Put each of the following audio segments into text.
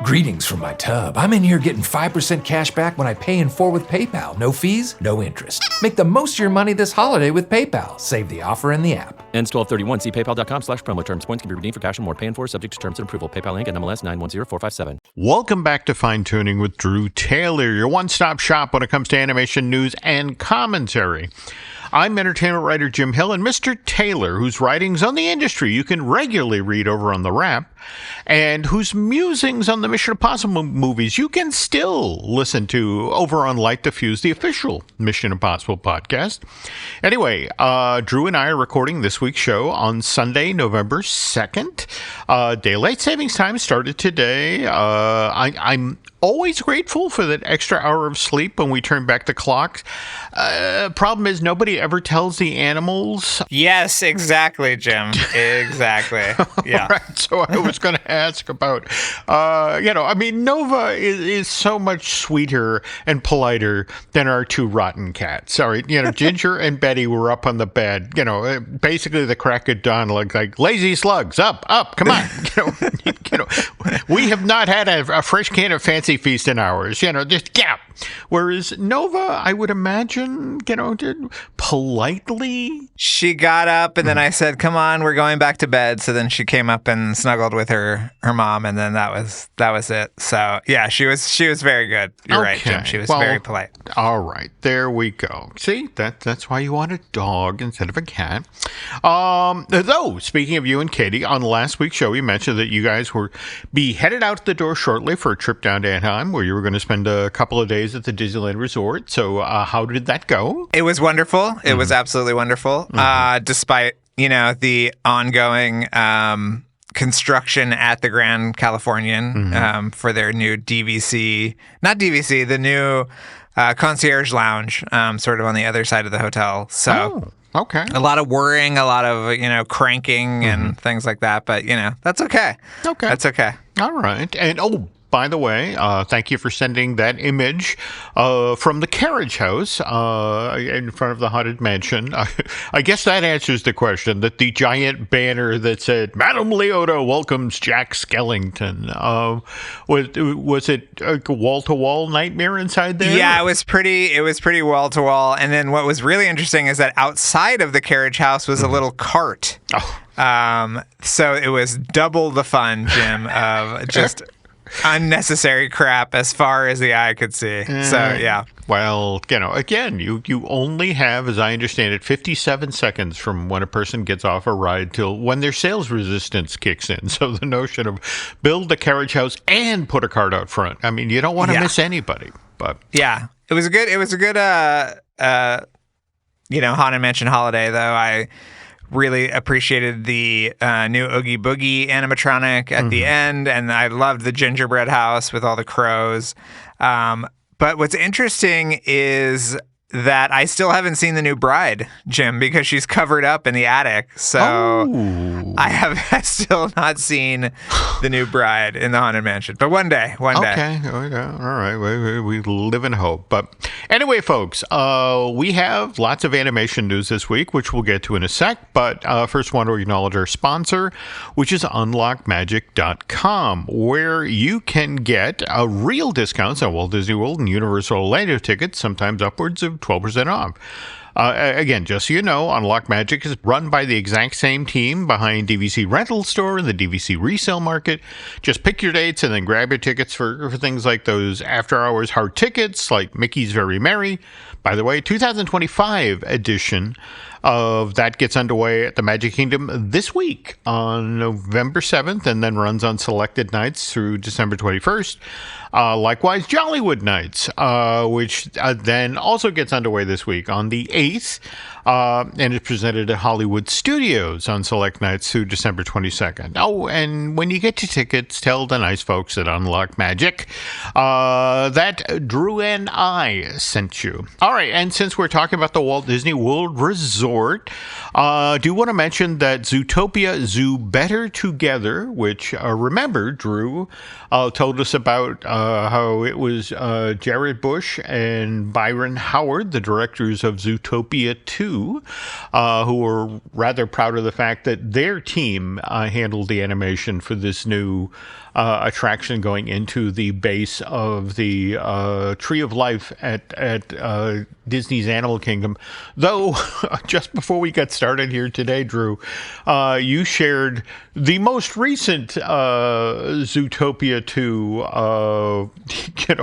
Greetings from my tub. I'm in here getting 5% cash back when I pay in full with PayPal. No fees, no interest. Make the most of your money this holiday with PayPal. Save the offer in the app. Ends 12/31. See paypal.com/promo terms. Points can be redeemed for cash and more. Pay in full subject to terms and approval. PayPal Inc. and MLS 910457. Welcome back to Fine Tooning with Drew Taylor, your one-stop shop when it comes to animation news and commentary. I'm entertainment writer Jim Hill, and Mr. Taylor, whose writings on the industry you can regularly read over on The Wrap, and whose musings on the Mission Impossible movies you can still listen to over on Light Diffuse, the official Mission Impossible podcast. Anyway, Drew and I are recording this week's show on Sunday, November 2nd. Daylight savings time started today. I'm always grateful for that extra hour of sleep when we turn back the clocks. Problem is, nobody ever tells the animals. Yes, exactly, Jim. Exactly. Yeah. Right, so I was going to ask about, Nova is so much sweeter and politer than our two rotten cats. Sorry, Ginger and Betty were up on the bed, basically the crack of dawn, like lazy slugs, up, come on. We have not had a fresh can of Fancy Feast in hours, just get up. Whereas Nova, I would imagine, did politely. She got up and then I said, come on, we're going back to bed. So then she came up and snuggled with her mom, and then that was it. So yeah, she was very good. You're right, Jim. She was very polite. All right, there we go. See, that's why you want a dog instead of a cat. Though, speaking of you and Katie, on last week's show, we mentioned that you guys were headed out the door shortly for a trip down to Anaheim, where you were going to spend a couple of days at the Disneyland Resort. So how did that go? It was wonderful. It was absolutely wonderful. Despite, the ongoing construction at the Grand Californian for their new the new concierge lounge, sort of on the other side of the hotel. So okay. A lot of worrying, a lot of, cranking and things like that. But, that's okay. Okay. That's okay. All right. And, by the way, thank you for sending that image from the carriage house in front of the Haunted Mansion. I guess that answers the question, that the giant banner that said, Madame Leota welcomes Jack Skellington. Was it a wall-to-wall nightmare inside there? Yeah, it was pretty wall-to-wall. And then what was really interesting is that outside of the carriage house was a little cart. Oh. So it was double the fun, Jim, of just unnecessary crap as far as the eye could see. So, yeah. Well, again, you only have, as I understand it, 57 seconds from when a person gets off a ride till when their sales resistance kicks in. So the notion of build a carriage house and put a cart out front, I mean, you don't want to miss anybody. But yeah, it was a good Haunted Mansion holiday, though. I really appreciated the new Oogie Boogie animatronic at the end, and I loved the gingerbread house with all the crows. But what's interesting is that I still haven't seen the new bride, Jim, because she's covered up in the attic. So I have still not seen the new bride in the Haunted Mansion. But one day. Okay. All right. We live in hope. But anyway, folks, we have lots of animation news this week, which we'll get to in a sec. But first, want to acknowledge our sponsor, which is unlockmagic.com, where you can get real discounts on Walt Disney World and Universal Orlando tickets, sometimes upwards of 12% off. Again, just so you know, Unlock Magic is run by the exact same team behind DVC Rental Store and the DVC Resale Market. Just pick your dates and then grab your tickets for things like those after-hours hard tickets, like Mickey's Very Merry. By the way, 2025 edition of that gets underway at the Magic Kingdom this week on November 7th and then runs on selected nights through December 21st. Likewise, Jollywood Nights, which then also gets underway this week on the 8th, and is presented at Hollywood Studios on select nights through December 22nd. Oh, and when you get your tickets, tell the nice folks at Unlock Magic that Drew and I sent you. All right, and since we're talking about the Walt Disney World Resort, do want to mention that Zootopia Zoo Better Together, which, remember, Drew told us about how it was Jared Bush and Byron Howard, the directors of Zootopia 2, who were rather proud of the fact that their team handled the animation for this new attraction going into the base of the Tree of Life at Disney's Animal Kingdom. Though, just before we got started here today, Drew, you shared the most recent Zootopia 2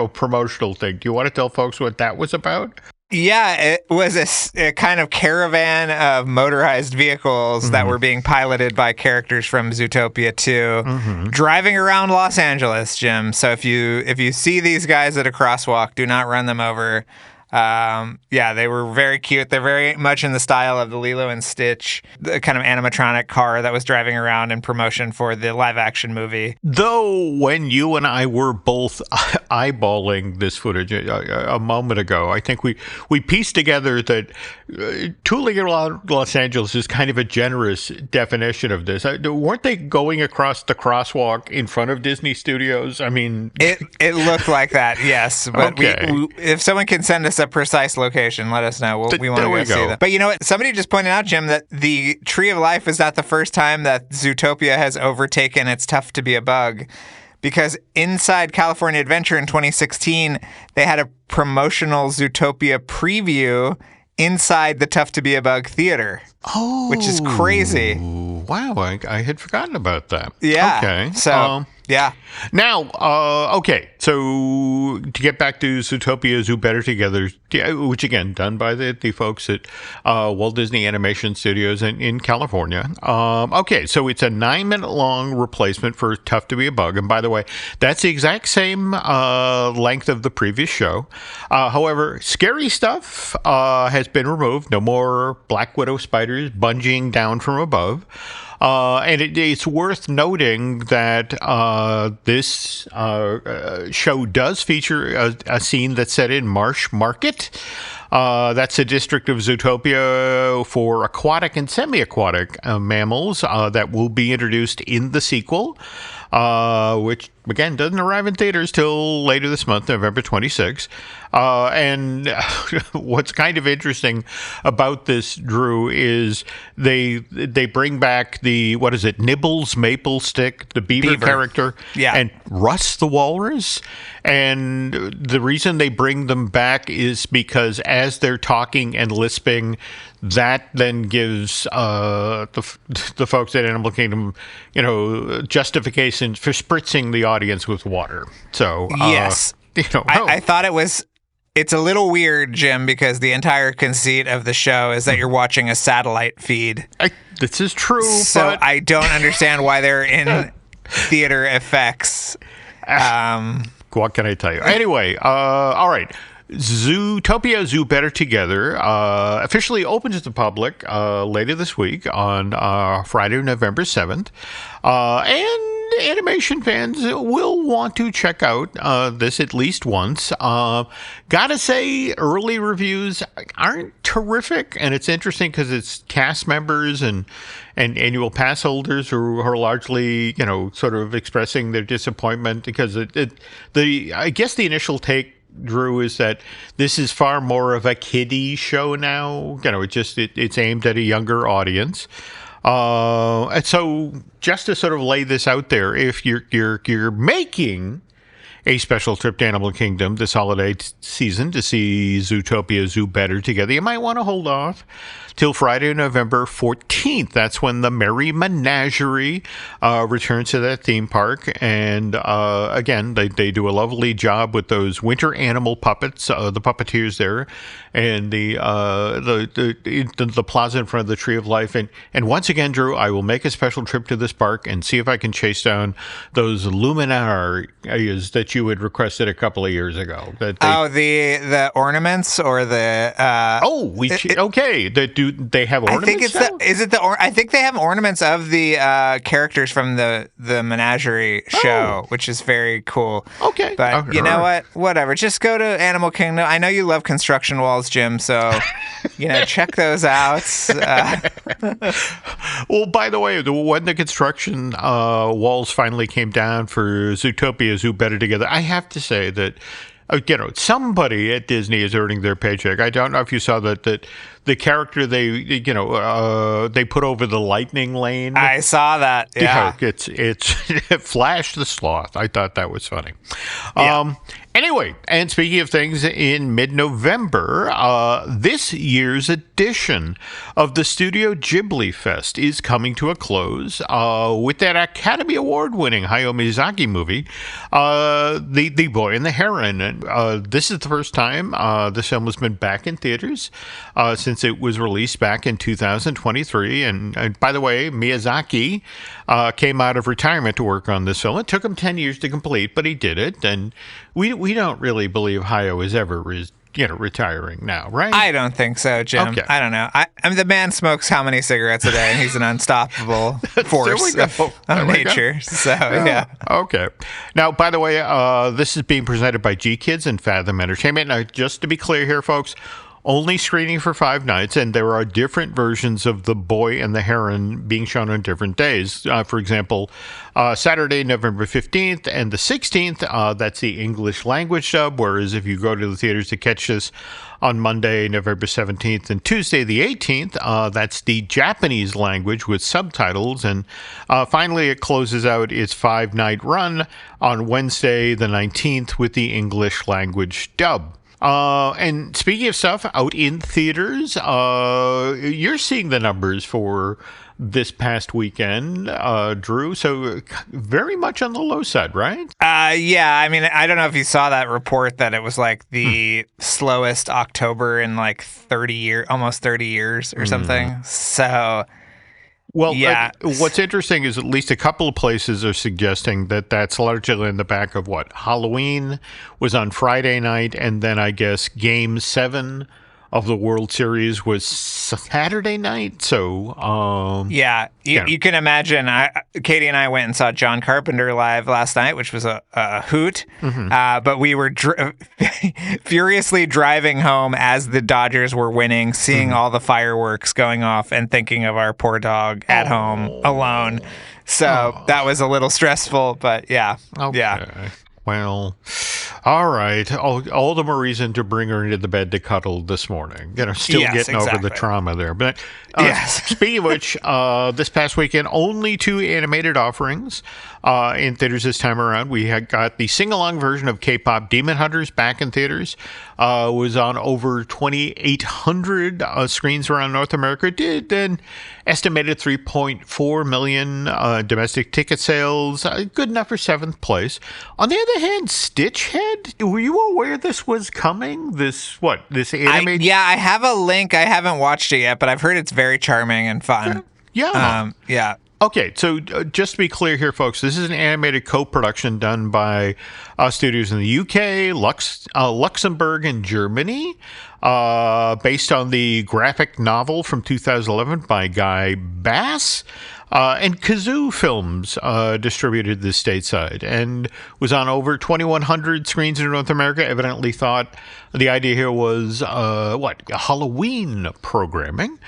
promotional thing. Do you want to tell folks what that was about? Yeah, it was a kind of caravan of motorized vehicles that were being piloted by characters from Zootopia 2, driving around Los Angeles, Jim. So if you see these guys at a crosswalk, do not run them over. They were very cute. They're very much in the style of the Lilo and Stitch, the kind of animatronic car that was driving around in promotion for the live action movie. Though when you and I were both eyeballing this footage a moment ago, I think we pieced together that tooling in Los Angeles is kind of a generous definition of this. Weren't they going across the crosswalk in front of Disney Studios? I mean, it looked like that, yes. But okay. If someone can send us a precise location, let us know. We want to go see them. But you know what? Somebody just pointed out, Jim, that the Tree of Life is not the first time that Zootopia has overtaken It's Tough to Be a Bug. Because inside California Adventure in 2016, they had a promotional Zootopia preview inside the Tough to Be a Bug theater. Oh, which is crazy. Wow, I had forgotten about that. Yeah. Okay. So, yeah. Now, okay. So to get back to Zootopia Zoo Better Together, which again done by the folks at Walt Disney Animation Studios in California. Okay, so it's a 9-minute long replacement for Tough to Be a Bug, and by the way, that's the exact same length of the previous show. However, scary stuff has been removed. No more Black Widow spiders bungeeing down from above. And it's worth noting that this show does feature a scene that's set in Marsh Market. That's a district of Zootopia for aquatic and semi-aquatic mammals that will be introduced in the sequel, which, again, doesn't arrive in theaters till later this month, November 26th. And what's kind of interesting about this, Drew, is they bring back the, Nibbles Maple Stick, the beaver character, and Russ the walrus. And the reason they bring them back is because as they're talking and lisping, that then gives the folks at Animal Kingdom, justification for spritzing the audience with water. So yes, I thought it's a little weird, Jim, because the entire conceit of the show is that you're watching a satellite feed. This is true, so but I don't understand why they're in theater effects. What can I tell you? Anyway, all right. Zootopia Zoo Better Together officially opens to the public later this week on Friday, November 7th. And animation fans will want to check out this at least once. Gotta say, early reviews aren't terrific, and it's interesting because it's cast members and annual pass holders who are largely, sort of expressing their disappointment because I guess the initial take, Drew, is that this is far more of a kiddie show now. It's aimed at a younger audience. And so just to sort of lay this out there, if you're making a special trip to Animal Kingdom this holiday season to see Zootopia Zoo Better Together, you might want to hold off till Friday, November 14th. That's when the Merry Menagerie returns to that theme park. And again, they do a lovely job with those winter animal puppets, the puppeteers there, and the plaza in front of the Tree of Life. And once again, Drew, I will make a special trip to this park and see if I can chase down those luminarias that you had requested a couple of years ago. The ornaments or the okay. They have ornaments? I think they have ornaments of the characters from the Menagerie show, which is very cool. Okay. But you know what? Whatever. Just go to Animal Kingdom. I know you love construction walls, Jim, so check those out. Well, by the way, when the construction walls finally came down for Zootopia Zoo Better Together, I have to say that somebody at Disney is earning their paycheck. I don't know if you saw that the character they put over the lightning lane. I saw that. Yeah, it's it Flash the Sloth. I thought that was funny. Yeah. Anyway, and speaking of things in mid-November, this year's edition of the Studio Ghibli Fest is coming to a close with that Academy Award-winning Hayao Miyazaki movie, The Boy and the Heron. And this is the first time this film has been back in theaters since it was released back in 2023. And by the way, Miyazaki came out of retirement to work on this film. It took him 10 years to complete, but he did it. And we don't really believe Hayao is ever retiring now, right? I don't think so, Jim. Okay. I don't know. I mean, the man smokes how many cigarettes a day, and he's an unstoppable force of nature. So, yeah. Okay. Now, by the way, this is being presented by G Kids and Fathom Entertainment. Now, just to be clear here, folks, only screening for 5 nights, and there are different versions of The Boy and the Heron being shown on different days. For example, Saturday, November 15th, and the 16th, that's the English language dub, whereas if you go to the theaters to catch this on Monday, November 17th, and Tuesday, the 18th, that's the Japanese language with subtitles. And finally, it closes out its 5-night run on Wednesday, the 19th, with the English language dub. And speaking of stuff out in theaters, you're seeing the numbers for this past weekend, Drew. So very much on the low side, right? Yeah. I mean, I don't know if you saw that report that it was like the slowest October in like 30 years, almost 30 years or something. So... Well, yeah. What's interesting is at least a couple of places are suggesting that that's largely in the back of what? Halloween was on Friday night, and then I guess Game 7 of the World Series was Saturday night. So, you can imagine. Katie and I went and saw John Carpenter live last night, which was a hoot. But we were furiously driving home as the Dodgers were winning, seeing all the fireworks going off, and thinking of our poor dog at home alone. So that was a little stressful, but yeah. Okay. Yeah. Well, all right. All the more reason to bring her into the bed to cuddle this morning. Still getting over the trauma there. But speaking of which, this past weekend, only 2 animated offerings in theaters this time around. We had got the sing-along version of K-pop Demon Hunters back in theaters. Was on over 2,800 screens around North America. Did an estimated 3.4 million domestic ticket sales. Good enough for 7th place. On the other hand, Stitch Head, were you aware this was coming? This animated? I have a link. I haven't watched it yet, but I've heard it's very charming and fun. Yeah. Yeah. Okay, so just to be clear here, folks, this is an animated co-production done by studios in the UK, Luxembourg, and Germany, based on the graphic novel from 2011 by Guy Bass. And Kazoo Films distributed this stateside and was on over 2,100 screens in North America. Evidently thought the idea here was, Halloween programming.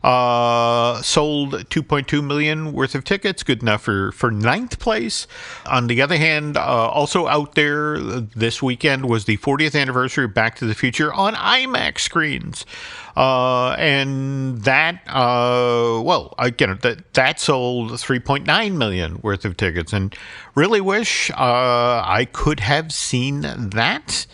Sold 2.2 million worth of tickets, good enough for 9th place. On the other hand, also out there this weekend was the 40th anniversary of Back to the Future on IMAX screens. And that, that sold 3.9 million worth of tickets, and really wish I could have seen that.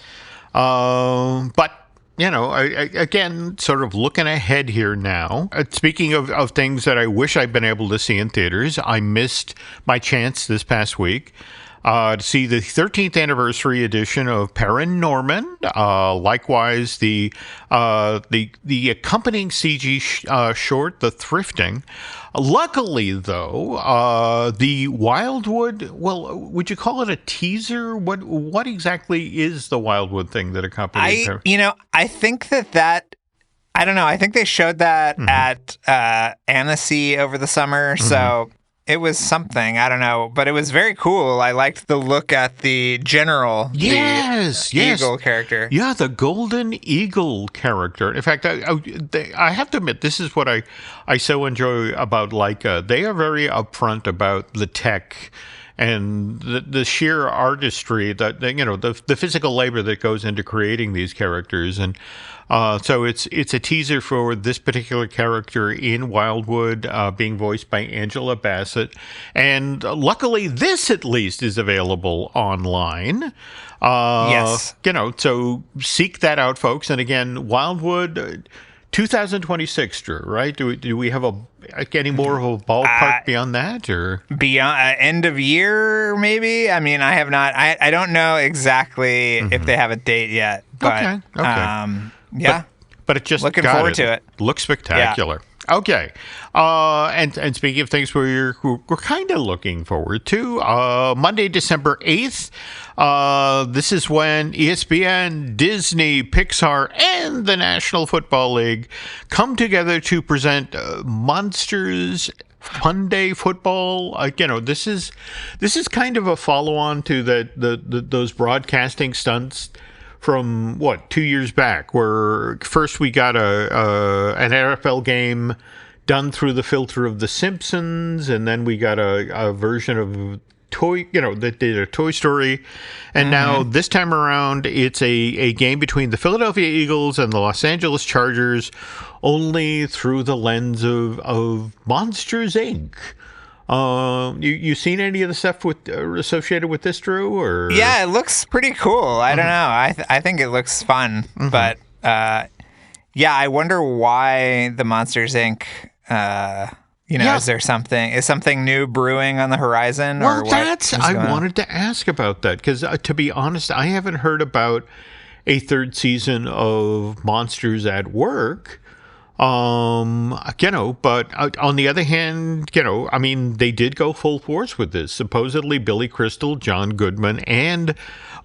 But again, sort of looking ahead here now. Speaking of things that I wish I'd been able to see in theaters, I missed my chance this past week to see the 13th anniversary edition of Paranorman. Likewise, the accompanying CG short, The Thrifting. Luckily, though, the Wildwood, would you call it a teaser? What exactly is the Wildwood thing that accompanies her? I think that I don't know. I think they showed that at Annecy over the summer, so it was something. I don't know, but it was very cool. I liked the look at the general, the eagle character. Yeah, the golden eagle character. In fact, I have to admit, this is what I so enjoy about Leica. They are very upfront about the tech and the sheer artistry that the physical labor that goes into creating these characters. And so it's a teaser for this particular character in Wildwood, being voiced by Angela Bassett. And luckily, this at least is available online. Yes. So seek that out, folks. And again, Wildwood, 2026, Drew, right? Do we have any more of a ballpark beyond that, or beyond end of year? Maybe. I mean, I have not. I don't know exactly if they have a date yet. But, okay. Yeah. But it just looking forward to it. Looks spectacular. Yeah. Okay. And speaking of things we're kind of looking forward to, Monday, December 8th, this is when ESPN, Disney, Pixar, and the National Football League come together to present Monsters Fun Day Football. This is kind of a follow-on to those broadcasting stunts from 2 years back, where first we got an NFL game done through the filter of The Simpsons, and then we got a version of that did a Toy Story, and now this time around it's a game between the Philadelphia Eagles and the Los Angeles Chargers, only through the lens of Monsters Inc. You seen any of the stuff associated with this, Drew? Or yeah, it looks pretty cool. I don't know. I think it looks fun, but I wonder why the Monsters Inc. Is something new brewing on the horizon? Well, I wanted to ask about that, because to be honest, I haven't heard about a third season of Monsters at Work. But on the other hand, they did go full force with this. Supposedly Billy Crystal, John Goodman, and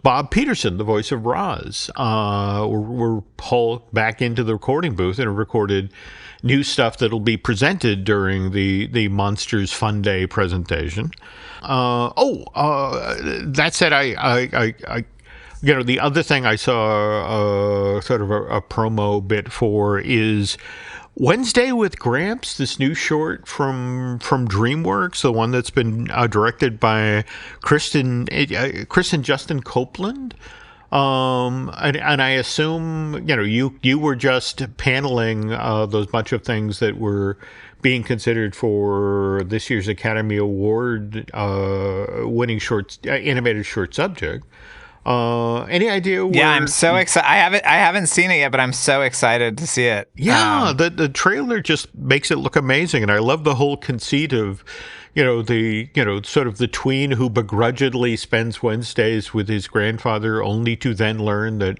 Bob Peterson, the voice of Roz, were pulled back into the recording booth and recorded new stuff that'll be presented during the Monsters Fun Day presentation. That said, the other thing I saw sort of a promo bit for is Wednesday with Gramps, this new short from DreamWorks, the one that's been directed by Chris and Justin Copeland. And I assume, you were just paneling those bunch of things that were being considered for this year's Academy Award winning animated short subject. Any idea? Yeah, I'm so excited. I haven't seen it yet, but I'm so excited to see it. Yeah, the trailer just makes it look amazing, and I love the whole conceit of, sort of the tween who begrudgingly spends Wednesdays with his grandfather, only to then learn that,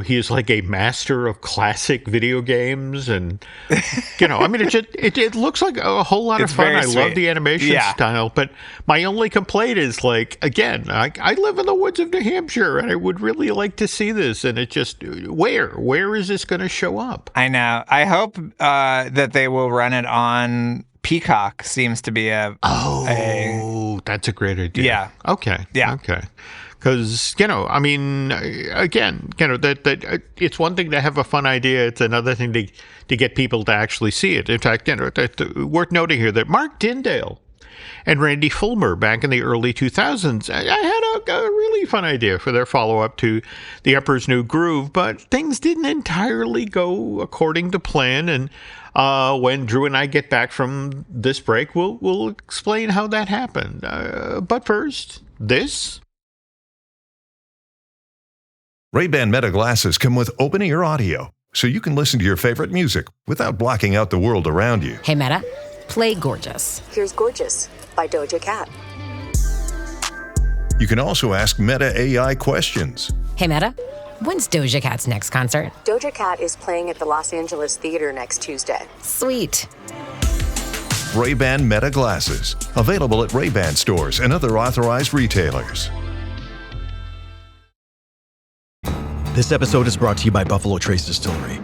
he is like a master of classic video games, and it looks like a whole lot of fun. I love the animation style, but my only complaint is, again, I live in the woods of New Hampshire, and I would really like to see this, and it just where is this going to show up? I know. I hope that they will run it on Peacock. Seems to be that's a great idea. Yeah. Okay. Yeah. Okay. Because, again, that it's one thing to have a fun idea. It's another thing to get people to actually see it. In fact, worth noting here that Mark Dindal and Randy Fullmer back in the early 2000s, I had a really fun idea for their follow-up to The Emperor's New Groove, but things didn't entirely go according to plan. And when Drew and I get back from this break, we'll explain how that happened. But first, this. Ray-Ban Meta glasses come with open-ear audio, so you can listen to your favorite music without blocking out the world around you. Hey, Meta, play Gorgeous. Here's Gorgeous by Doja Cat. You can also ask Meta AI questions. Hey, Meta, when's Doja Cat's next concert? Doja Cat is playing at the Los Angeles Theater next Tuesday. Sweet. Ray-Ban Meta glasses, available at Ray-Ban stores and other authorized retailers. This episode is brought to you by Buffalo Trace Distillery.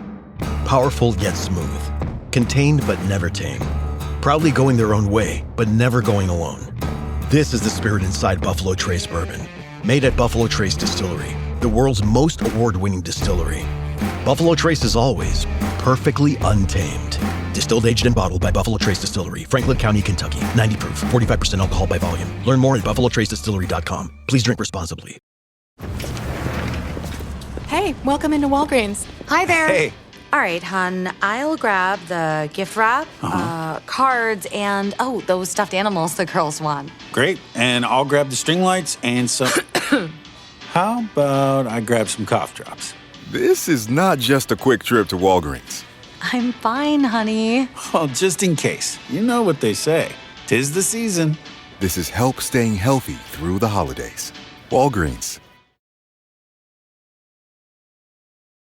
Powerful yet smooth. Contained but never tame. Proudly going their own way, but never going alone. This is the spirit inside Buffalo Trace Bourbon. Made at Buffalo Trace Distillery, the world's most award-winning distillery. Buffalo Trace is always perfectly untamed. Distilled, aged, and bottled by Buffalo Trace Distillery, Franklin County, Kentucky. 90 proof, 45% alcohol by volume. Learn more at buffalotracedistillery.com. Please drink responsibly. Hey, welcome into Walgreens. Hi there. Hey. All right, hon, I'll grab the gift wrap, cards, and, those stuffed animals the girls want. Great. And I'll grab the string lights and some... How about I grab some cough drops? This is not just a quick trip to Walgreens. I'm fine, honey. Well, just in case. You know what they say. 'Tis the season. This is help staying healthy through the holidays. Walgreens.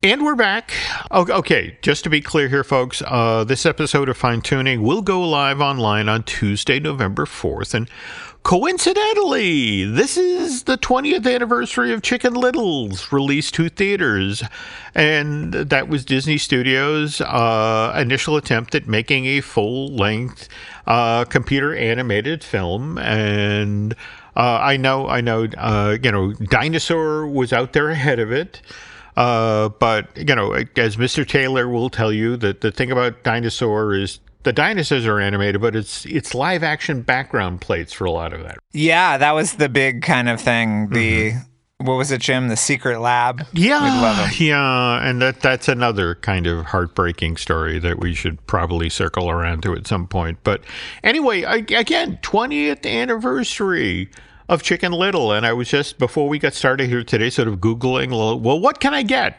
And we're back. Okay, just to be clear here, folks, this episode of Fine Tooning will go live online on Tuesday, November 4th. And coincidentally, this is the 20th anniversary of Chicken Little's release to theaters. And that was Disney Studios' initial attempt at making a full-length computer animated film. And I know, Dinosaur was out there ahead of it. But, as Mr. Taylor will tell you, that the thing about Dinosaur is the dinosaurs are animated, but it's live action background plates for a lot of that. Yeah, that was the big kind of thing. What was it, Jim? The Secret Lab? Yeah. We'd love it. Yeah. And that's another kind of heartbreaking story that we should probably circle around to at some point. But anyway, again, 20th anniversary of Chicken Little, and I was just, before we got started here today, sort of Googling, well, what can I get,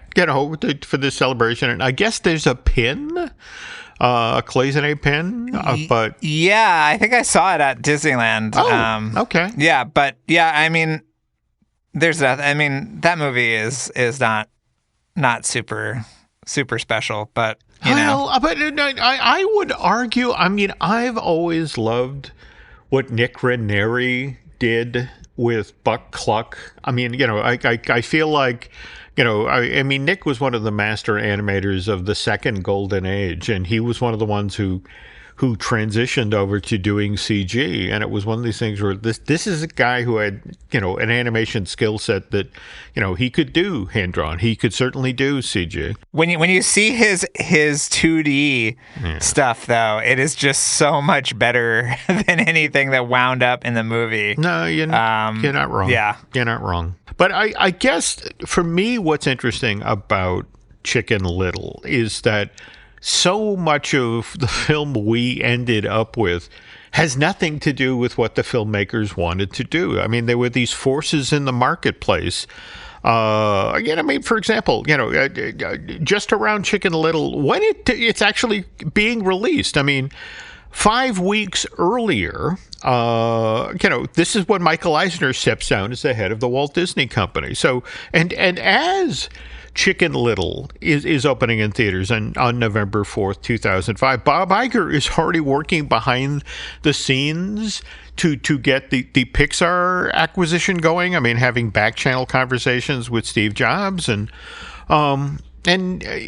for this celebration? And I guess there's a pin, a Clayson pin, but... Yeah, I think I saw it at Disneyland. Oh, okay. Yeah, but, I mean, there's that. I mean, that movie is not super special, but, Well, but I would argue, I mean, I've always loved what Nick Ranieri did with Buck Cluck. I mean, I feel like, I mean, Nick was one of the master animators of the second golden age, and he was one of the ones who transitioned over to doing CG. And it was one of these things where this is a guy who had, an animation skill set that, he could do hand-drawn. He could certainly do CG. When you see his 2D stuff, though, it is just so much better than anything that wound up in the movie. No, you're not wrong. Yeah. You're not wrong. But I guess, for me, what's interesting about Chicken Little is that so much of the film we ended up with has nothing to do with what the filmmakers wanted to do. I mean, there were these forces in the marketplace. Again, I mean, for example, just around Chicken Little, when it's actually being released, I mean, 5 weeks earlier, this is when Michael Eisner steps down as the head of the Walt Disney Company. So, and as Chicken Little is opening in theaters on November 4th, 2005. Bob Iger is already working behind the scenes to get the Pixar acquisition going. I mean, having back channel conversations with Steve Jobs and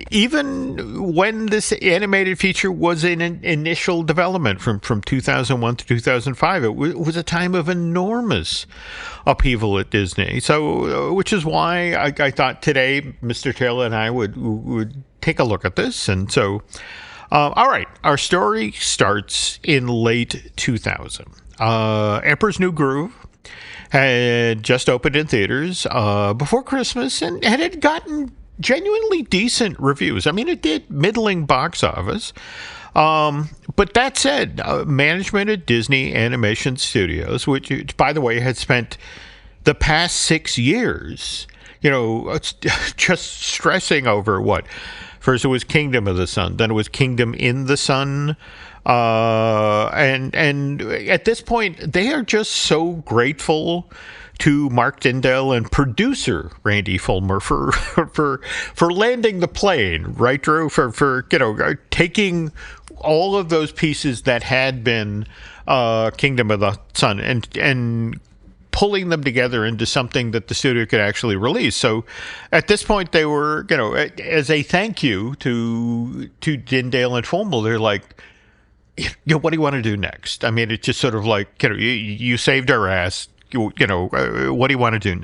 even when this animated feature was in initial development from 2001 to 2005, it was a time of enormous upheaval at Disney. So, which is why I thought today Mr. Taylor and I would take a look at this. And so, all right, our story starts in late 2000. Emperor's New Groove had just opened in theaters before Christmas and had gotten genuinely decent reviews. I mean, it did middling box office. But that said, management at Disney Animation Studios, which, by the way, had spent the past 6 years, just stressing over what? First it was Kingdom of the Sun, then it was Kingdom in the Sun. And at this point, they are just so grateful to Mark Dindal and producer Randy Fullmer for landing the plane, right, Drew? For taking all of those pieces that had been Kingdom of the Sun and pulling them together into something that the studio could actually release. So at this point, they were, as a thank you to Dindal and Fullmer, they're like, what do you want to do next? I mean, it's just sort of like, you saved our ass. What do you want to do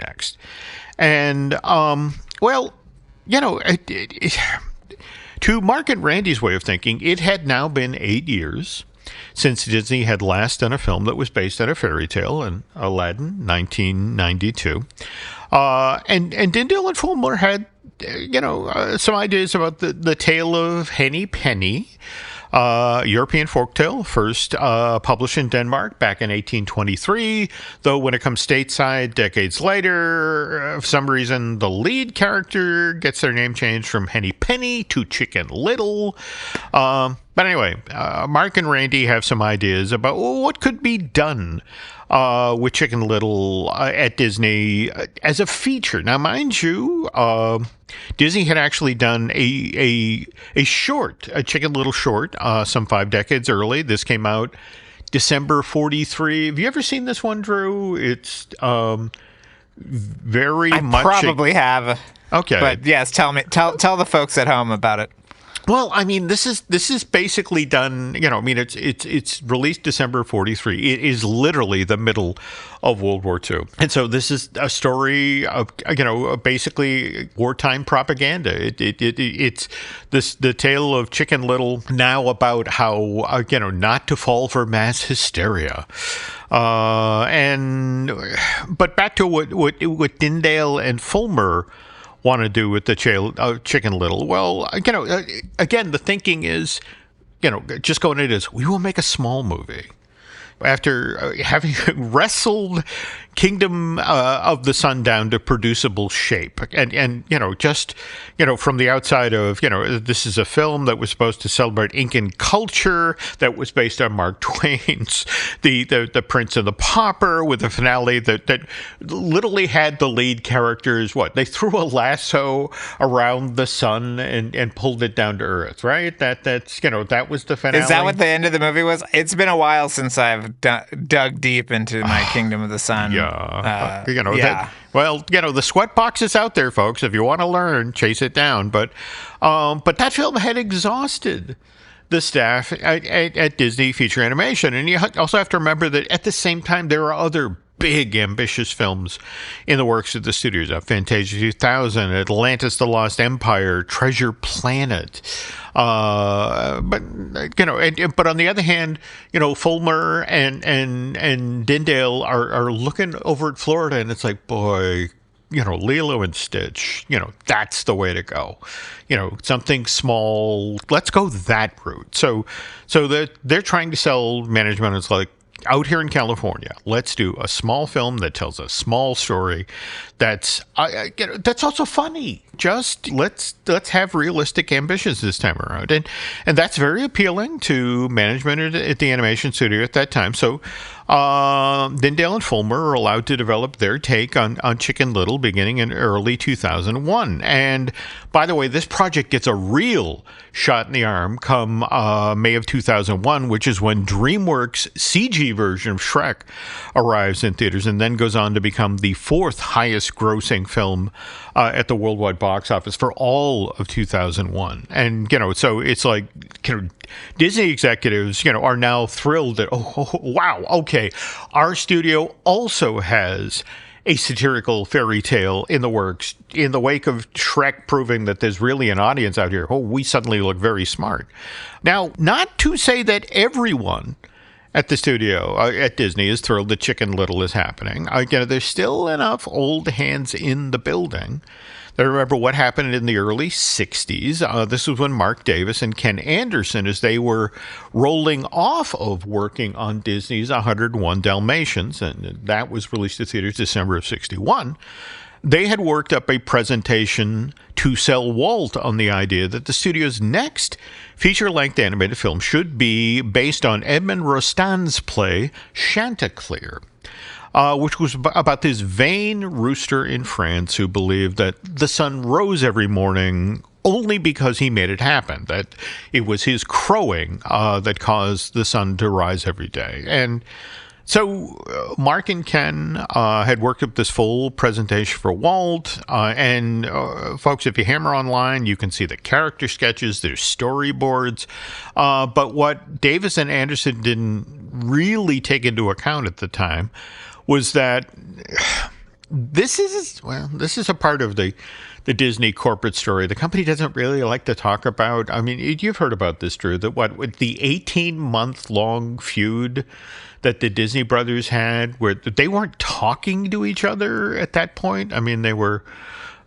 to To Mark and Randy's way of thinking, it had now been 8 years since Disney had last done a film that was based on a fairy tale, in Aladdin, 1992. And Dindal and Fullmer had, some ideas about the tale of Henny Penny, European folktale, first published in Denmark back in 1823, though when it comes stateside decades later, for some reason, the lead character gets their name changed from Henny Penny to Chicken Little. But anyway, Mark and Randy have some ideas about what could be done with Chicken Little at Disney as a feature. Now, mind you, Disney had actually done a Chicken Little short, some 5 decades early. This came out December 43. Have you ever seen this one, Drew? It's very much. I probably have. Okay, but yes, tell the folks at home about it. Well, I mean, this is basically done. It's released December 43. It is literally the middle of World War II, and so this is a story of basically wartime propaganda. It's the tale of Chicken Little, now about how not to fall for mass hysteria. But back to what Dindal and Fullmer want to do with the Chicken Little. Well, again, the thinking is, just going into this, we will make a small movie. After having wrestled Kingdom of the Sun down to producible shape, and just from the outside of this is a film that was supposed to celebrate Incan culture, that was based on Mark Twain's the Prince and the Pauper, with a finale that literally had the lead characters they threw a lasso around the sun and pulled it down to earth, right? That was the finale. Is that what the end of the movie was? It's been a while since I've dug deep into my Kingdom of the Sun. Yeah. Yeah. The sweat box is out there, folks. If you want to learn, chase it down. But that film had exhausted the staff at Disney Feature Animation. And you also have to remember that at the same time, there are other big, ambitious films in the works of the studios. Fantasia 2000, Atlantis: The Lost Empire, Treasure Planet. But on the other hand, Fullmer and Dindal are looking over at Florida, and it's like, boy, Lilo and Stitch, that's the way to go. Something small. Let's go that route. So they're trying to sell management. It's like, out here in California, let's do a small film that tells a small story that's also funny. Just let's have realistic ambitions this time around, and that's very appealing to management at the animation studio at that time. So Dindal and Fullmer are allowed to develop their take on Chicken Little beginning in early 2001. And by the way, this project gets a real shot in the arm come May of 2001, which is when DreamWorks' CG version of Shrek arrives in theaters and then goes on to become the 4th highest grossing film at the worldwide box office for all of 2001. And, so it's like, Disney executives, are now thrilled that, wow, okay, our studio also has a satirical fairy tale in the works in the wake of Shrek proving that there's really an audience out here. We suddenly look very smart. Now, not to say that everyone at the studio at Disney is thrilled that Chicken Little is happening. There's still enough old hands in the building that remember what happened in the early 60s. This was when Mark Davis and Ken Anderson, as they were rolling off of working on Disney's 101 Dalmatians, and that was released to theaters December of 61, they had worked up a presentation to sell Walt on the idea that the studio's next feature-length animated film should be based on Edmond Rostand's play Chanticleer, which was about this vain rooster in France who believed that the sun rose every morning only because he made it happen, that it was his crowing that caused the sun to rise every day. And so Mark and Ken had worked up this full presentation for Walt. And folks, if you hammer online, you can see the character sketches, there's storyboards. But what Davis and Anderson didn't really take into account at the time was that This is a part of the Disney corporate story. The company doesn't really like to talk about. I mean, you've heard about this, Drew, that with the 18-month-long feud that the Disney brothers had, where they weren't talking to each other at that point. I mean, they were,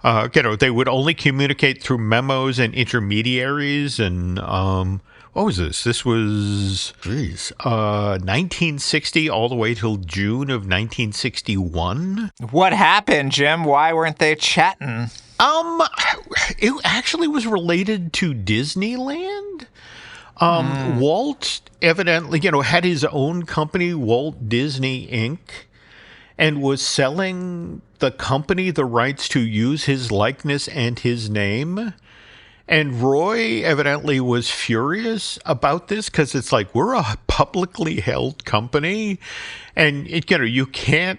they would only communicate through memos and intermediaries. And what was this? This was, 1960 all the way till June of 1961. What happened, Jim? Why weren't they chatting? It actually was related to Disneyland. Walt evidently, had his own company, Walt Disney Inc., and was selling the company the rights to use his likeness and his name. And Roy evidently was furious about this because it's like, we're a publicly held company, and you can't.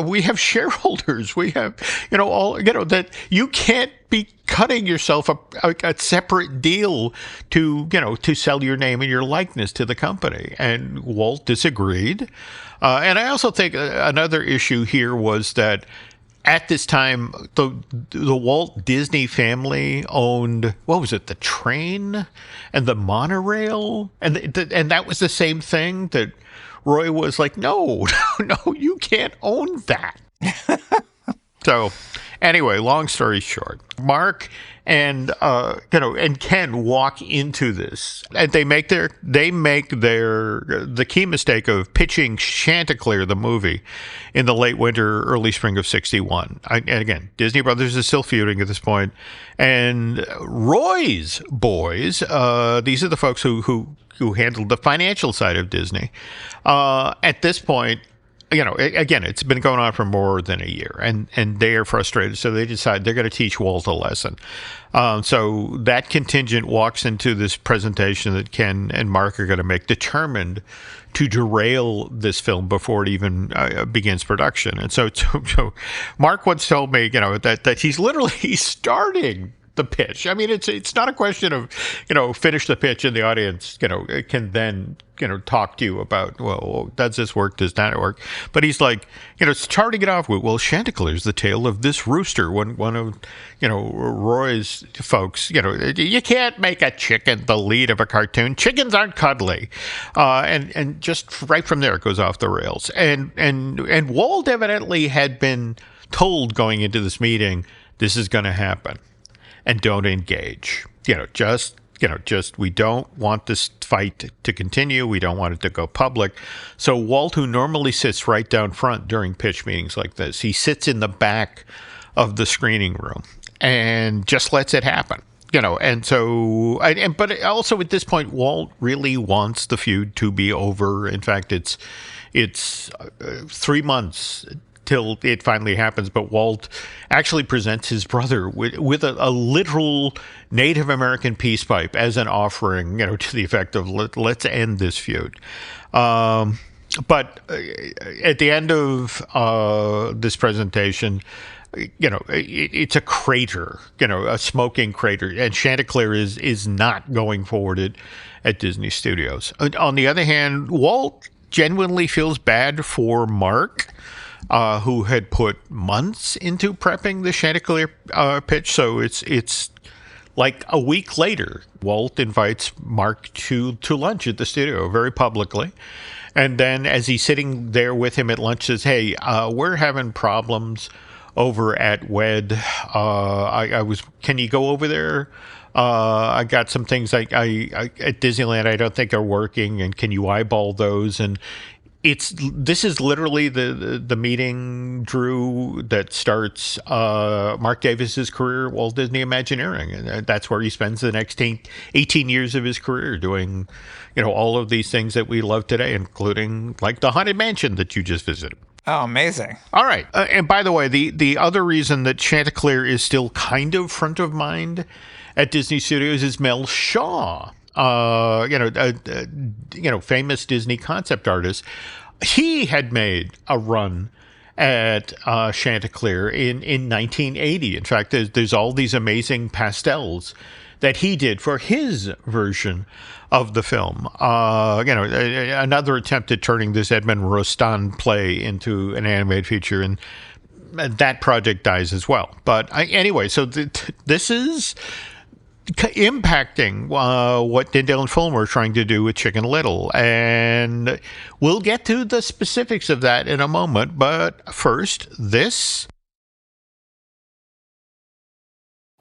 We have shareholders. We have, that you can't be cutting yourself a separate deal to sell your name and your likeness to the company. And Walt disagreed. And I also think another issue here was that at this time, the Walt Disney family owned, the train and the monorail. And that was the same thing that Roy was like, no, you can't own that. So anyway, long story short, Mark and Ken walk into this, and they make the key mistake of pitching Chanticleer, the movie, in the late winter, early spring of 61. And again, Disney Brothers is still feuding at this point. And Roy's boys, these are the folks who handled the financial side of Disney. At this point, again, it's been going on for more than a year, and they are frustrated, so they decide they're going to teach Walt a lesson. So that contingent walks into this presentation that Ken and Mark are going to make, determined to derail this film before it even begins production. And so Mark once told me, that he's literally starting the pitch. I mean, it's not a question of, finish the pitch and the audience, can then, talk to you about, well, does this work? Does that work? But he's like, starting it off with, well, Chanticleer's the tale of this rooster. One of, Roy's folks, you can't make a chicken the lead of a cartoon. Chickens aren't cuddly. And just right from there, it goes off the rails. And Walt evidently had been told going into this meeting, this is going to happen. And don't engage. Just we don't want this fight to continue. We don't want it to go public. So Walt, who normally sits right down front during pitch meetings like this, he sits in the back of the screening room and just lets it happen. And so, but also at this point, Walt really wants the feud to be over. In fact, it's 3 months till it finally happens, but Walt actually presents his brother with a literal Native American peace pipe as an offering, to the effect of let's end this feud. But at the end of this presentation, it's a crater, a smoking crater, and Chanticleer is not going forward at Disney Studios. On the other hand, Walt genuinely feels bad for Mark, who had put months into prepping the Chanticleer pitch. So it's like a week later, Walt invites Mark to lunch at the studio very publicly. And then as he's sitting there with him at lunch, says, hey, we're having problems over at WED. Can you go over there? I got some things at Disneyland I don't think are working, and can you eyeball those? And this is literally the meeting, Drew, that starts Mark Davis's career at Walt Disney Imagineering, and that's where he spends the next 18 years of his career doing, all of these things that we love today, including like the Haunted Mansion that you just visited. Oh, amazing. All right. And by the way, the other reason that Chanticleer is still kind of front of mind at Disney Studios is Mel Shaw. Famous Disney concept artist. He had made a run at Chanticleer in 1980. In fact, there's all these amazing pastels that he did for his version of the film. Another attempt at turning this Edmond Rostand play into an animated feature. And that project dies as well. But anyway, so this is impacting what Dindal and Fullmer are trying to do with Chicken Little. And we'll get to the specifics of that in a moment. But first, this.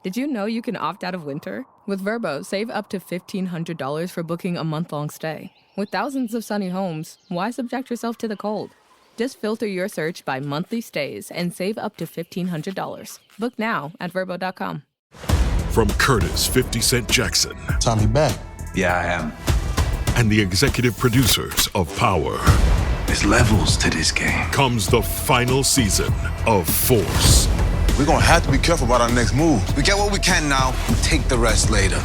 Did you know you can opt out of winter? With Vrbo, save up to $1,500 for booking a month-long stay. With thousands of sunny homes, why subject yourself to the cold? Just filter your search by monthly stays and save up to $1,500. Book now at Vrbo.com. From Curtis 50 Cent Jackson. Tommy back. Yeah, I am. And the executive producers of Power. There's levels to this game. Comes the final season of Force. We're gonna have to be careful about our next move. We get what we can now, and take the rest later.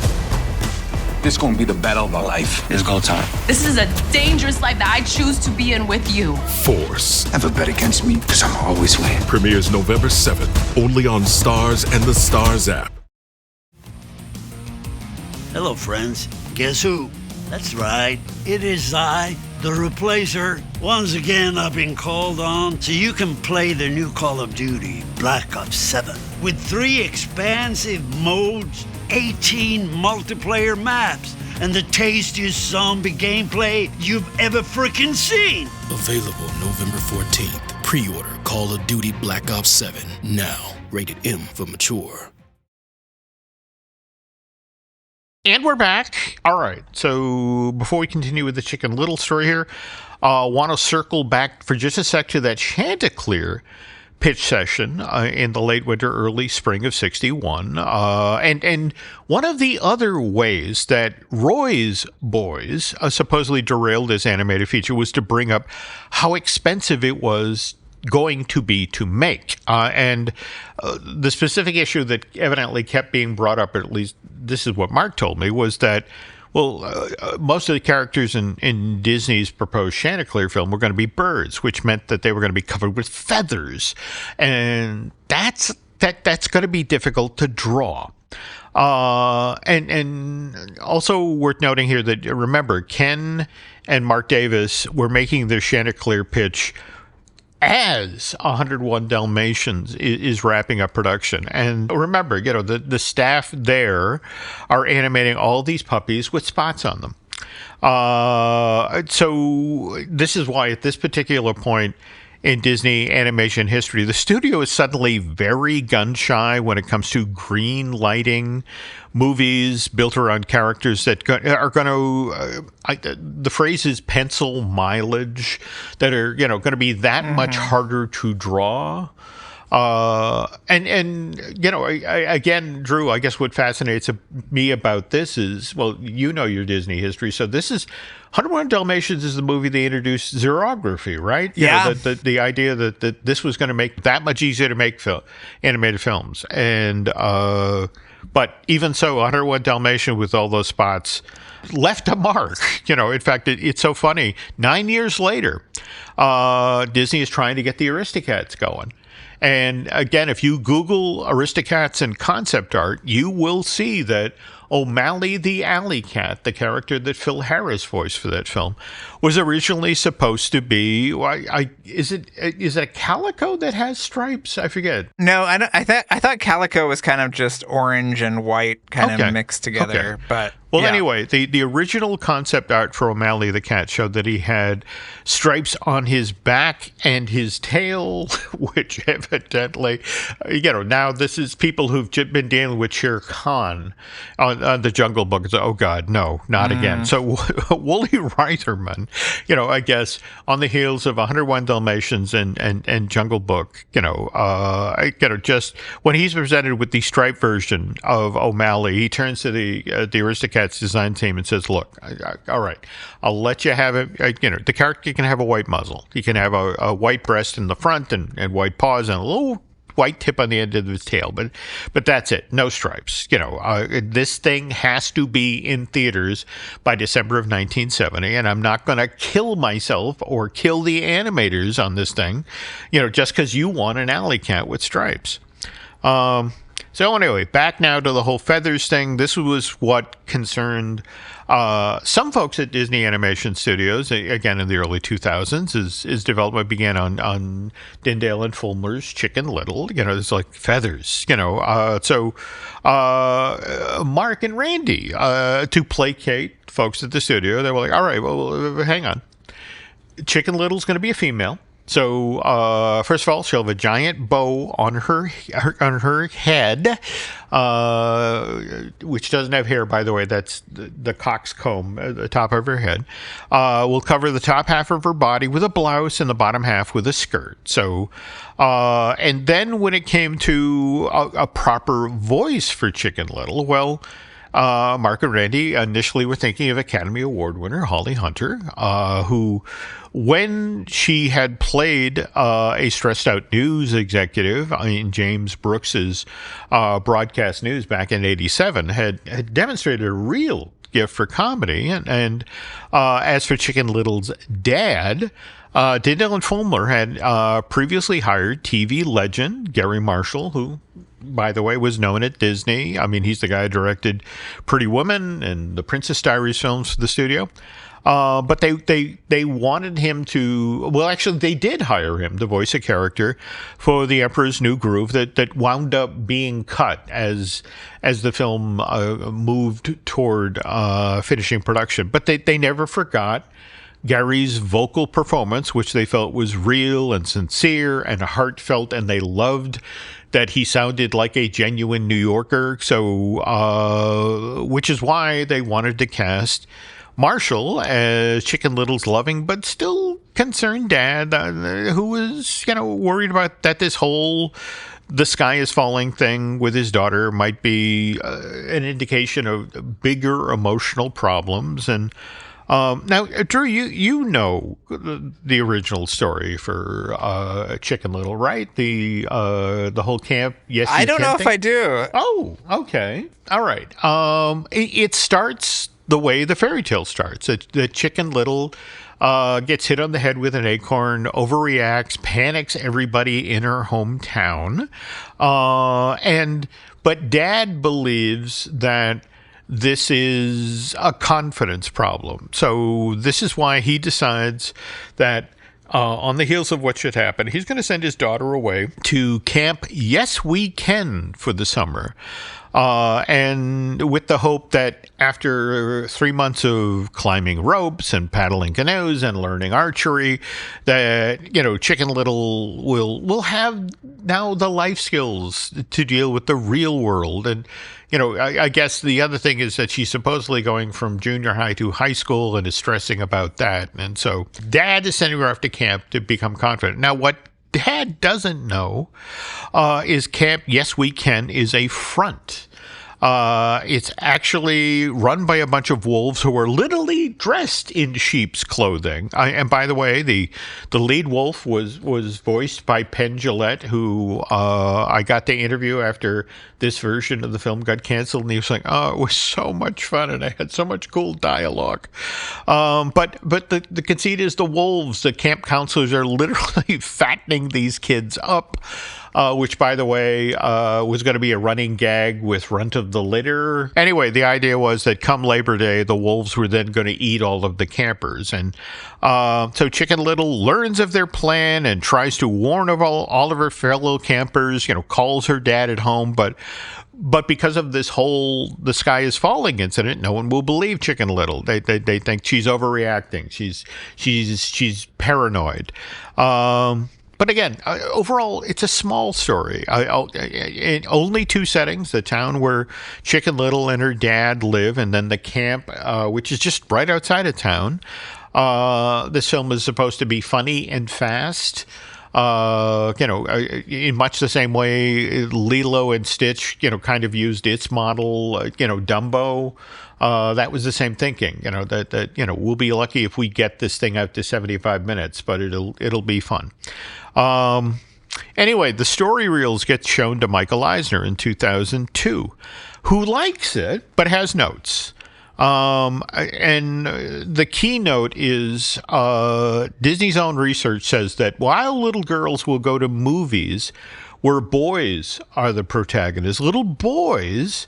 This is gonna be the battle of our life. It's go time. This is a dangerous life that I choose to be in with you. Force. Have a bet against me, because I'm always win. Premieres November 7th, only on Starz and the Starz app. Hello, friends. Guess who? That's right. It is I, the Replacer. Once again, I've been called on so you can play the new Call of Duty, Black Ops 7. With 3 expansive modes, 18 multiplayer maps, and the tastiest zombie gameplay you've ever freaking seen. Available November 14th. Pre-order Call of Duty Black Ops 7. Now, rated M for mature. And we're back. All right. So before we continue with the Chicken Little story here, want to circle back for just a sec to that Chanticleer pitch session in the late winter, early spring of '61. And one of the other ways that Roy's Boys supposedly derailed this animated feature was to bring up how expensive it was going to be to make. And the specific issue that evidently kept being brought up, at least this is what Mark told me, was that, most of the characters in Disney's proposed Chanticleer film were going to be birds, which meant that they were going to be covered with feathers. And that's going to be difficult to draw. And also worth noting here that, remember, Ken and Mark Davis were making their Chanticleer pitch as 101 Dalmatians is wrapping up production. And remember, the staff there are animating all these puppies with spots on them. So this is why at this particular point in Disney animation history, the studio is suddenly very gun-shy when it comes to green lighting movies built around characters that are going to, the phrase is pencil mileage, that are, going to be that much harder to draw. Again, Drew, I guess what fascinates me about this is, your Disney history. So this is 101 Dalmatians is the movie they introduced xerography, right? Yeah. The idea that this was going to make that much easier to make animated films. And, but even so, 101 Dalmatians with all those spots left a mark. In fact, it's so funny. 9 years later, Disney is trying to get the Aristocats going. And again, if you Google Aristocats and concept art, you will see that O'Malley the Alley Cat, the character that Phil Harris voiced for that film, was originally supposed to be. Is it a calico that has stripes? I forget. No, I thought calico was kind of just orange and white kind of mixed together. Okay. But anyway, the original concept art for O'Malley the Cat showed that he had stripes on his back and his tail, which evidently, now this is people who've been dealing with Shere Khan on the Jungle Book. It's, oh God, no, not again. So Wooly Reitherman, I guess on the heels of 101 Dalmatians and Jungle Book, just when he's presented with the striped version of O'Malley, he turns to the Aristocats design team and says, look, all right, I'll let you have it. The character can have a white muzzle. He can have a white breast in the front and white paws and a little white tip on the end of his tail, but that's it. No stripes. This thing has to be in theaters by December of 1970, and I'm not going to kill myself or kill the animators on this thing, just because you want an alley cat with stripes. So anyway, back now to the whole feathers thing. This was what concerned some folks at Disney Animation Studios, again in the early 2000s. His development began on Dindal and Fullmer's Chicken Little. There's like feathers, So Mark and Randy, to placate folks at the studio, they were like, all right, well, hang on. Chicken Little's going to be a female. So, first of all, she'll have a giant bow on her head, which doesn't have hair, by the way. That's the coxcomb at the top of her head. We'll cover the top half of her body with a blouse and the bottom half with a skirt. So, and then when it came to a proper voice for Chicken Little, well, Mark and Randy initially were thinking of Academy Award winner Holly Hunter, who, when she had played a stressed-out news executive in James Brooks's broadcast news back in '87, had demonstrated a real gift for comedy. And as for Chicken Little's dad, Dindal and Fullmer had previously hired TV legend Gary Marshall, who, by the way, was known at Disney. I mean, he's the guy who directed Pretty Woman and the Princess Diaries films for the studio. But they wanted him to, well, actually, they did hire him to voice a character for The Emperor's New Groove that wound up being cut as the film moved toward finishing production. But they never forgot Gary's vocal performance, which they felt was real and sincere and heartfelt, and they loved that he sounded like a genuine New Yorker. So, which is why they wanted to cast Marshall as Chicken Little's loving but still concerned dad, who was, worried about that this whole the sky is falling thing with his daughter might be an indication of bigger emotional problems. And now, Drew, you know the original story for Chicken Little, right? The whole camp. Yes, I don't know if I do. Oh, okay, all right. It starts the way the fairy tale starts. The Chicken Little gets hit on the head with an acorn, overreacts, panics everybody in her hometown, but Dad believes that this is a confidence problem. So this is why he decides that on the heels of what should happen, he's going to send his daughter away to Camp Yes We Can for the summer. And with the hope that after 3 months of climbing ropes and paddling canoes and learning archery, that, Chicken Little will have now the life skills to deal with the real world. And, I guess the other thing is that she's supposedly going from junior high to high school and is stressing about that. And so Dad is sending her off to camp to become confident. Now, what Dad doesn't know is Camp Yes We Can is a front. It's actually run by a bunch of wolves who are literally dressed in sheep's clothing. And by the way, the lead wolf was voiced by Penn Jillette, who I got to interview after this version of the film got canceled. And he was like, "Oh, it was so much fun, and I had so much cool dialogue." But the conceit is the wolves, the camp counselors, are literally fattening these kids up. Which, by the way, was going to be a running gag with Runt of the Litter. Anyway, the idea was that come Labor Day, the wolves were then going to eat all of the campers. And so Chicken Little learns of their plan and tries to warn of all of her fellow campers, calls her dad at home. But because of this whole the sky is falling incident, no one will believe Chicken Little. They think she's overreacting. She's paranoid. But again, overall, it's a small story. In only two settings: the town where Chicken Little and her dad live, and then the camp, which is just right outside of town. This film is supposed to be funny and fast. In much the same way Lilo and Stitch, kind of used its model, Dumbo. That was the same thinking, that we'll be lucky if we get this thing out to 75 minutes, but it'll be fun. Anyway, the story reels get shown to Michael Eisner in 2002, who likes it, but has notes. And the keynote is Disney's own research says that while little girls will go to movies where boys are the protagonists. Little boys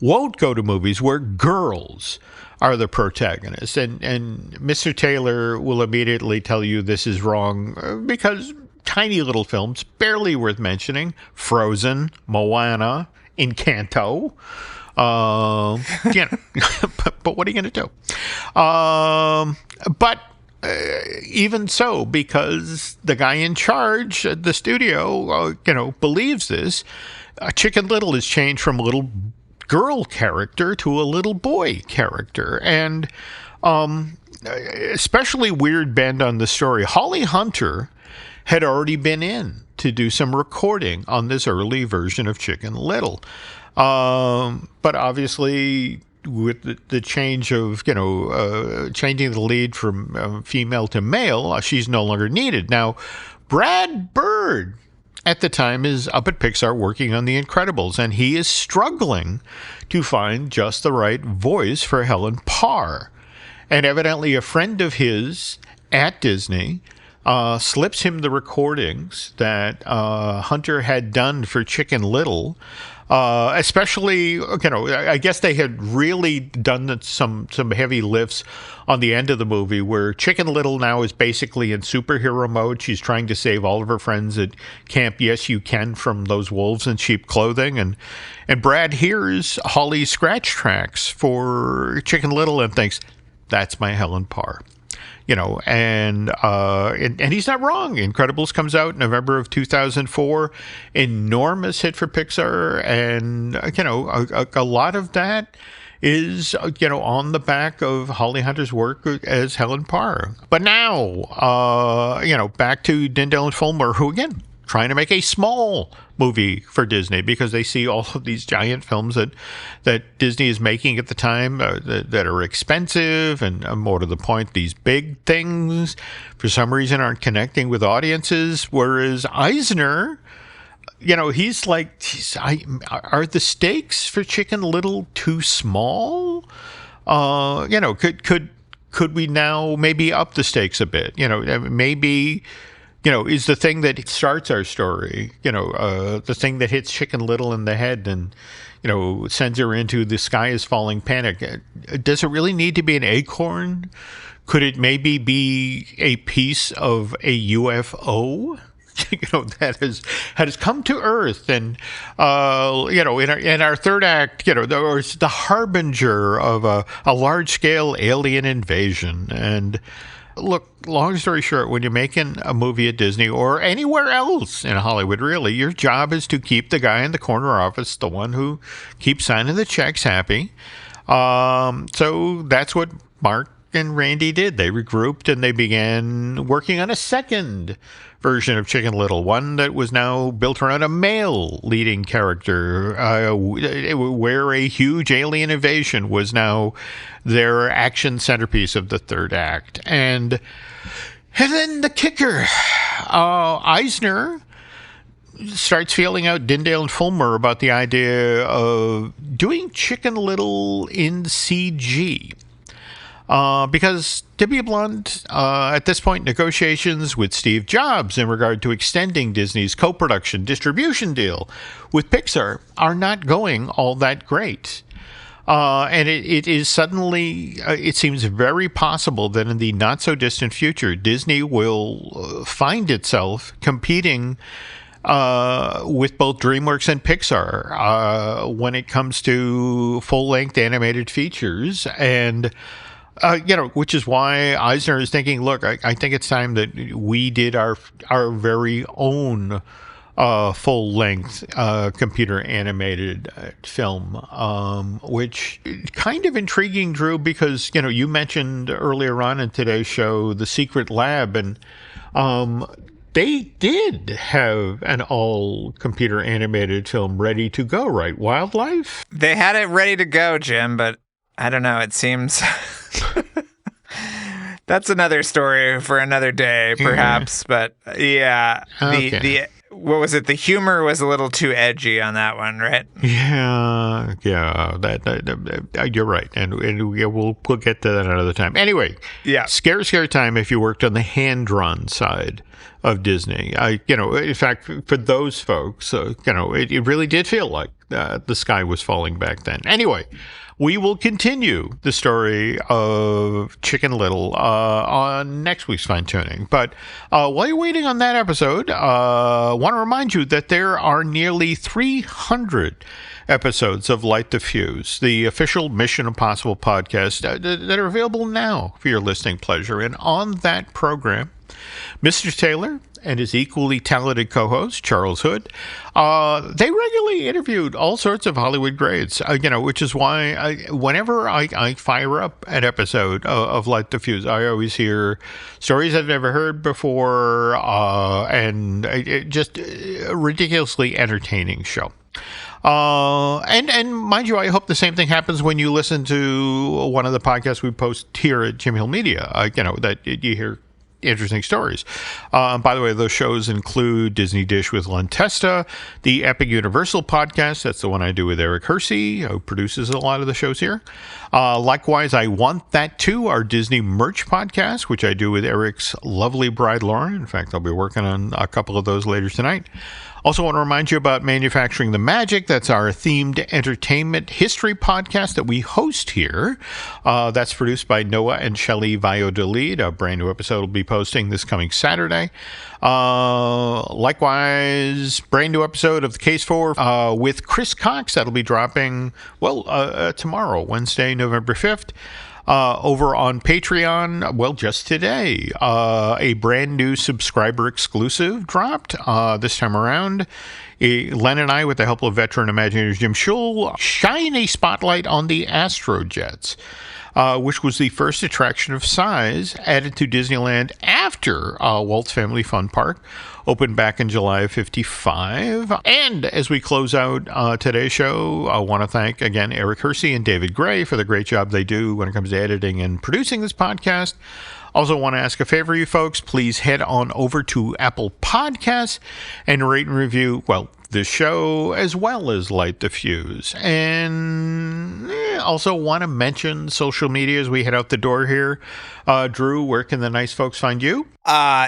won't go to movies where girls are the protagonists. And Mr. Taylor will immediately tell you this is wrong because tiny little films, barely worth mentioning, Frozen, Moana, Encanto. But what are you going to do? But even so, because the guy in charge at the studio, believes this, Chicken Little has changed from a little girl character to a little boy character. And especially weird bend on the story. Holly Hunter had already been in to do some recording on this early version of Chicken Little. But obviously, with the change of, changing the lead from female to male, she's no longer needed. Now, Brad Bird at the time is up at Pixar working on The Incredibles, and he is struggling to find just the right voice for Helen Parr. And evidently a friend of his at Disney slips him the recordings that Hunter had done for Chicken Little. Especially, I guess they had really done some heavy lifts on the end of the movie where Chicken Little now is basically in superhero mode. She's trying to save all of her friends at Camp Yes You Can from those wolves in sheep clothing. And Brad hears Holly's scratch tracks for Chicken Little and thinks, that's my Helen Parr. And he's not wrong. Incredibles comes out in November of 2004, enormous hit for Pixar, and a lot of that is on the back of Holly Hunter's work as Helen Parr. But now, back to Dindal and Fullmer, who again trying to make a small movie for Disney because they see all of these giant films that Disney is making at the time that are expensive and more to the point, these big things for some reason aren't connecting with audiences. Whereas Eisner, he's like, are the stakes for Chicken Little too small? Could we now maybe up the stakes a bit? Maybe. Is the thing that starts our story, the thing that hits Chicken Little in the head and, sends her into the sky is falling panic. Does it really need to be an acorn? Could it maybe be a piece of a UFO? That has come to Earth and, in our third act, or it's the harbinger of a large-scale alien invasion. And look, long story short, when you're making a movie at Disney or anywhere else in Hollywood, really, your job is to keep the guy in the corner office, the one who keeps signing the checks, happy. So that's what Mark and Randy did. They regrouped and they began working on a second version of Chicken Little, one that was now built around a male leading character, where a huge alien invasion was now their action centerpiece of the third act. And then the kicker, Eisner starts feeling out Dindal and Fullmer about the idea of doing Chicken Little in CG. Because, to be blunt, at this point, negotiations with Steve Jobs in regard to extending Disney's co-production distribution deal with Pixar are not going all that great. And it is suddenly, it seems very possible that in the not-so-distant future, Disney will find itself competing with both DreamWorks and Pixar when it comes to full-length animated features. And which is why Eisner is thinking, look, I think it's time that we did our very own full-length computer animated film, which kind of intriguing, Drew, because, you mentioned earlier on in today's show The Secret Lab, and they did have an all-computer animated film ready to go, right? Wildlife? They had it ready to go, Jim, but I don't know, it seems... That's another story for another day, perhaps. Yeah. But yeah, the what was it? The humor was a little too edgy on that one, right? Yeah. That you're right, and we'll get to that another time. Anyway, yeah, scare time if you worked on the hand-drawn side of Disney. In fact, for those folks, it really did feel like the sky was falling back then. Anyway, we will continue the story of Chicken Little on next week's Fine Tooning. But while you're waiting on that episode, I want to remind you that there are nearly 300 episodes of Light the Fuse, the official Mission Impossible podcast that are available now for your listening pleasure. And on that program, Mr. Taylor and his equally talented co-host, Charles Hood, they regularly interviewed all sorts of Hollywood greats, which is why whenever I fire up an episode of Light the Fuse, I always hear stories I've never heard before, and just a ridiculously entertaining show. And mind you, I hope the same thing happens when you listen to one of the podcasts we post here at Jim Hill Media, that you hear interesting stories. By the way, those shows include Disney Dish with Len Testa, the Epic Universal podcast. That's the one I do with Eric Hersey, who produces a lot of the shows here. Likewise, I Want That Too, our Disney merch podcast, which I do with Eric's lovely bride, Lauren. In fact, I'll be working on a couple of those later tonight. Also want to remind you about Manufacturing the Magic. That's our themed entertainment history podcast that we host here. That's produced by Noah and Shelley Valladolid. A brand new episode will be posting this coming Saturday. Likewise, brand new episode of The Case For with Chris Cox. That'll be dropping, tomorrow, Wednesday, November 5th. Over on Patreon, just today, a brand new subscriber exclusive dropped this time around. Len and I, with the help of veteran Imagineers Jim Schul, shine a spotlight on the Astrojets, which was the first attraction of size added to Disneyland after Walt's Family Fun Park opened back in July of 55. And as we close out today's show, I want to thank again Eric Hersey and David Gray for the great job they do when it comes to editing and producing this podcast. Also want to ask a favor, you folks. Please head on over to Apple Podcasts and rate and review, this show as well as Light the Fuse. And also want to mention social media as we head out the door here. Drew, where can the nice folks find you?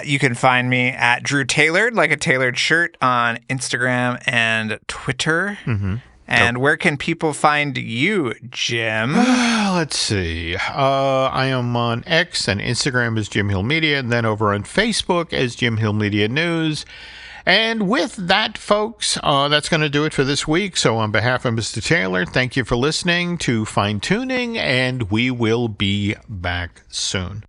You can find me at Drew Tailored, like a tailored shirt, on Instagram and Twitter. Mm-hmm. And where can people find you, Jim? Let's see. I am on X and Instagram as Jim Hill Media, and then over on Facebook as Jim Hill Media News. And with that, folks, that's going to do it for this week. So on behalf of Mr. Taylor, thank you for listening to Fine Tooning, and we will be back soon.